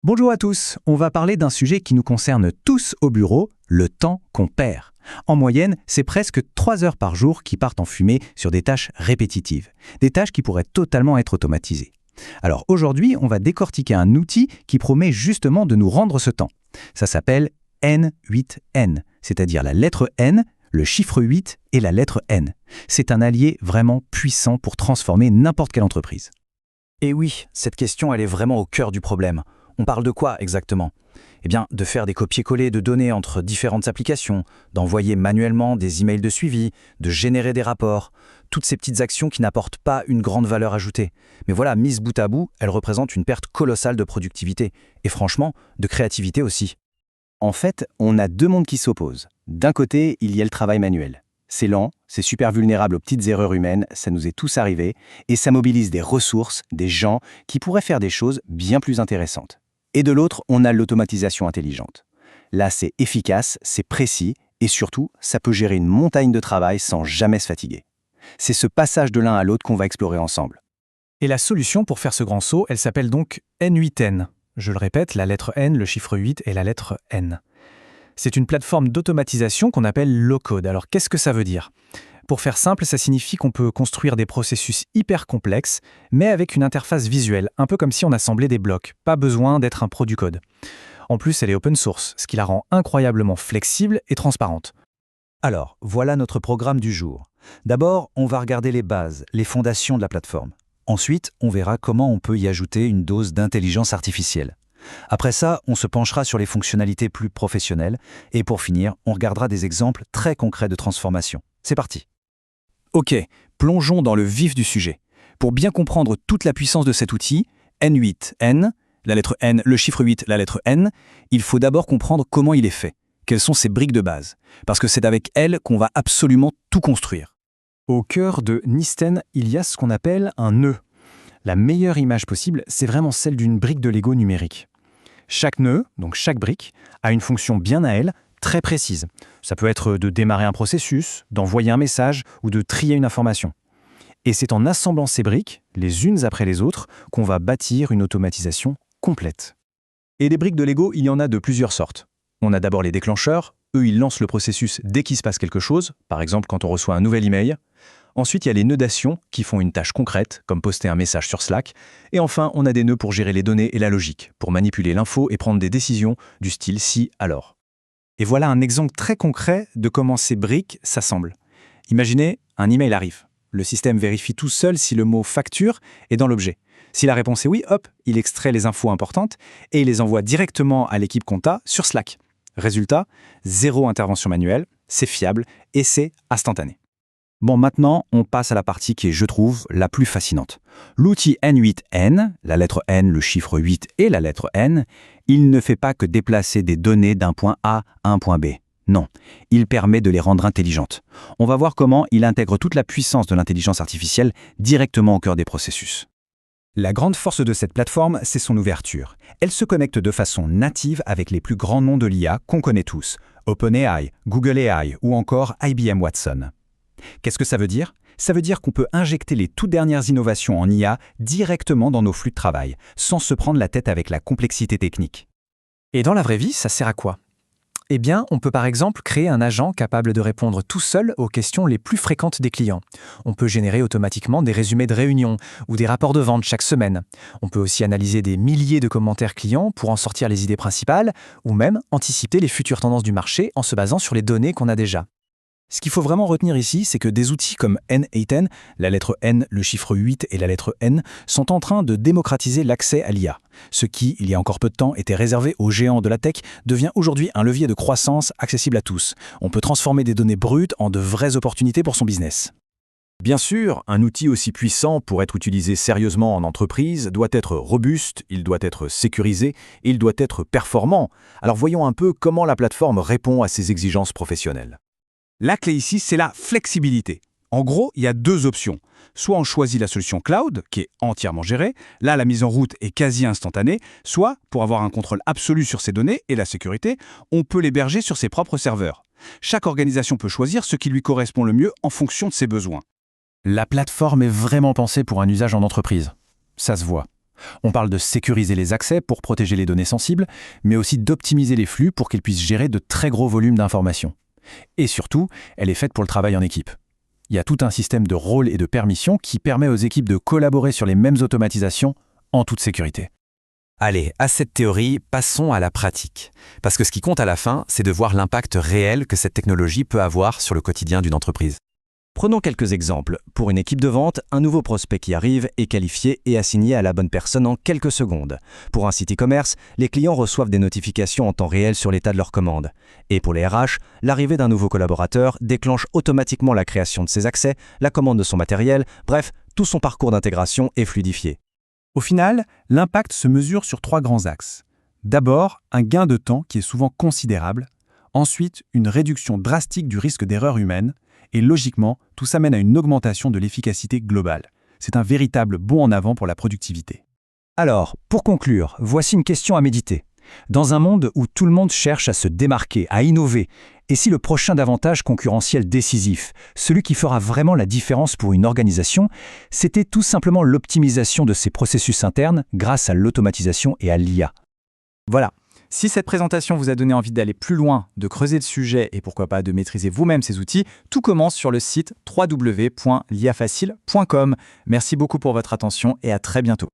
Bonjour à tous, on va parler d'un sujet qui nous concerne tous au bureau, le temps qu'on perd. En moyenne, c'est presque 3 heures par jour qui partent en fumée sur des tâches répétitives, des tâches qui pourraient totalement être automatisées. Alors aujourd'hui, on va décortiquer un outil qui promet justement de nous rendre ce temps. Ça s'appelle N8N, c'est-à-dire la lettre N, le chiffre 8 et la lettre N. C'est un allié vraiment puissant pour transformer n'importe quelle entreprise. Et oui, cette question, elle est vraiment au cœur du problème. On parle de quoi exactement ? Eh bien, de faire des copier-coller de données entre différentes applications, d'envoyer manuellement des emails de suivi, de générer des rapports, toutes ces petites actions qui n'apportent pas une grande valeur ajoutée. Mais voilà, mises bout à bout, elles représentent une perte colossale de productivité, et franchement, de créativité aussi. En fait, on a deux mondes qui s'opposent. D'un côté, il y a le travail manuel. C'est lent, c'est super vulnérable aux petites erreurs humaines, ça nous est tous arrivé, et ça mobilise des ressources, des gens qui pourraient faire des choses bien plus intéressantes. Et de l'autre, on a l'automatisation intelligente. Là, c'est efficace, c'est précis, et surtout, ça peut gérer une montagne de travail sans jamais se fatiguer. C'est ce passage de l'un à l'autre qu'on va explorer ensemble. Et la solution pour faire ce grand saut, elle s'appelle donc N8N. Je le répète, la lettre N, le chiffre 8 et la lettre N. C'est une plateforme d'automatisation qu'on appelle low-code. Alors qu'est-ce que ça veut dire ? Pour faire simple, ça signifie qu'on peut construire des processus hyper complexes, mais avec une interface visuelle, un peu comme si on assemblait des blocs. Pas besoin d'être un pro du code. En plus, elle est open source, ce qui la rend incroyablement flexible et transparente. Alors, voilà notre programme du jour. D'abord, on va regarder les bases, les fondations de la plateforme. Ensuite, on verra comment on peut y ajouter une dose d'intelligence artificielle. Après ça, on se penchera sur les fonctionnalités plus professionnelles. Et pour finir, on regardera des exemples très concrets de transformation. C'est parti. Ok, plongeons dans le vif du sujet. Pour bien comprendre toute la puissance de cet outil, N8N, la lettre N, le chiffre 8, la lettre N, il faut d'abord comprendre comment il est fait. Quelles sont ses briques de base ? Parce que c'est avec elles qu'on va absolument tout construire. Au cœur de Nisten, il y a ce qu'on appelle un nœud. La meilleure image possible, c'est vraiment celle d'une brique de Lego numérique. Chaque nœud, donc chaque brique, a une fonction bien à elle, très précise. Ça peut être de démarrer un processus, d'envoyer un message ou de trier une information. Et c'est en assemblant ces briques, les unes après les autres, qu'on va bâtir une automatisation complète. Et des briques de Lego, il y en a de plusieurs sortes. On a d'abord les déclencheurs. Eux, ils lancent le processus dès qu'il se passe quelque chose, par exemple quand on reçoit un nouvel email. Ensuite, il y a les nœuds d'action qui font une tâche concrète, comme poster un message sur Slack. Et enfin, on a des nœuds pour gérer les données et la logique, pour manipuler l'info et prendre des décisions du style si, alors. Et voilà un exemple très concret de comment ces briques s'assemblent. Imaginez, un email arrive. Le système vérifie tout seul si le mot facture est dans l'objet. Si la réponse est oui, hop, il extrait les infos importantes et il les envoie directement à l'équipe compta sur Slack. Résultat, 0 intervention manuelle, c'est fiable et c'est instantané. Bon, maintenant, on passe à la partie qui est, je trouve, la plus fascinante. L'outil N8N, la lettre N, le chiffre 8 et la lettre N, il ne fait pas que déplacer des données d'un point A à un point B. Non, il permet de les rendre intelligentes. On va voir comment il intègre toute la puissance de l'intelligence artificielle directement au cœur des processus. La grande force de cette plateforme, c'est son ouverture. Elle se connecte de façon native avec les plus grands noms de l'IA qu'on connaît tous, OpenAI, Google AI ou encore IBM Watson. Qu'est-ce que ça veut dire ? Ça veut dire qu'on peut injecter les toutes dernières innovations en IA directement dans nos flux de travail, sans se prendre la tête avec la complexité technique. Et dans la vraie vie, ça sert à quoi ? Eh bien, on peut par exemple créer un agent capable de répondre tout seul aux questions les plus fréquentes des clients. On peut générer automatiquement des résumés de réunions ou des rapports de vente chaque semaine. On peut aussi analyser des milliers de commentaires clients pour en sortir les idées principales ou même anticiper les futures tendances du marché en se basant sur les données qu'on a déjà. Ce qu'il faut vraiment retenir ici, c'est que des outils comme N8N, la lettre N, le chiffre 8 et la lettre N, sont en train de démocratiser l'accès à l'IA. Ce qui, il y a encore peu de temps, était réservé aux géants de la tech, devient aujourd'hui un levier de croissance accessible à tous. On peut transformer des données brutes en de vraies opportunités pour son business. Bien sûr, un outil aussi puissant pour être utilisé sérieusement en entreprise doit être robuste, il doit être sécurisé et il doit être performant. Alors voyons un peu comment la plateforme répond à ces exigences professionnelles. La clé ici, c'est la flexibilité. En gros, il y a deux options. Soit on choisit la solution cloud, qui est entièrement gérée, là la mise en route est quasi instantanée, soit, pour avoir un contrôle absolu sur ses données et la sécurité, on peut l'héberger sur ses propres serveurs. Chaque organisation peut choisir ce qui lui correspond le mieux en fonction de ses besoins. La plateforme est vraiment pensée pour un usage en entreprise. Ça se voit. On parle de sécuriser les accès pour protéger les données sensibles, mais aussi d'optimiser les flux pour qu'ils puissent gérer de très gros volumes d'informations. Et surtout, elle est faite pour le travail en équipe. Il y a tout un système de rôles et de permissions qui permet aux équipes de collaborer sur les mêmes automatisations en toute sécurité. Allez, à cette théorie, passons à la pratique. Parce que ce qui compte à la fin, c'est de voir l'impact réel que cette technologie peut avoir sur le quotidien d'une entreprise. Prenons quelques exemples. Pour une équipe de vente, un nouveau prospect qui arrive est qualifié et assigné à la bonne personne en quelques secondes. Pour un site e-commerce, les clients reçoivent des notifications en temps réel sur l'état de leur commande. Et pour les RH, l'arrivée d'un nouveau collaborateur déclenche automatiquement la création de ses accès, la commande de son matériel, bref, tout son parcours d'intégration est fluidifié. Au final, l'impact se mesure sur 3 grands axes. D'abord, un gain de temps qui est souvent considérable. Ensuite, une réduction drastique du risque d'erreur humaine. Et logiquement, tout ça mène à une augmentation de l'efficacité globale. C'est un véritable bond en avant pour la productivité. Alors, pour conclure, voici une question à méditer. Dans un monde où tout le monde cherche à se démarquer, à innover, et si le prochain avantage concurrentiel décisif, celui qui fera vraiment la différence pour une organisation, c'était tout simplement l'optimisation de ses processus internes grâce à l'automatisation et à l'IA. Voilà. Si cette présentation vous a donné envie d'aller plus loin, de creuser le sujet et pourquoi pas de maîtriser vous-même ces outils, tout commence sur le site www.liafacile.com. Merci beaucoup pour votre attention et à très bientôt.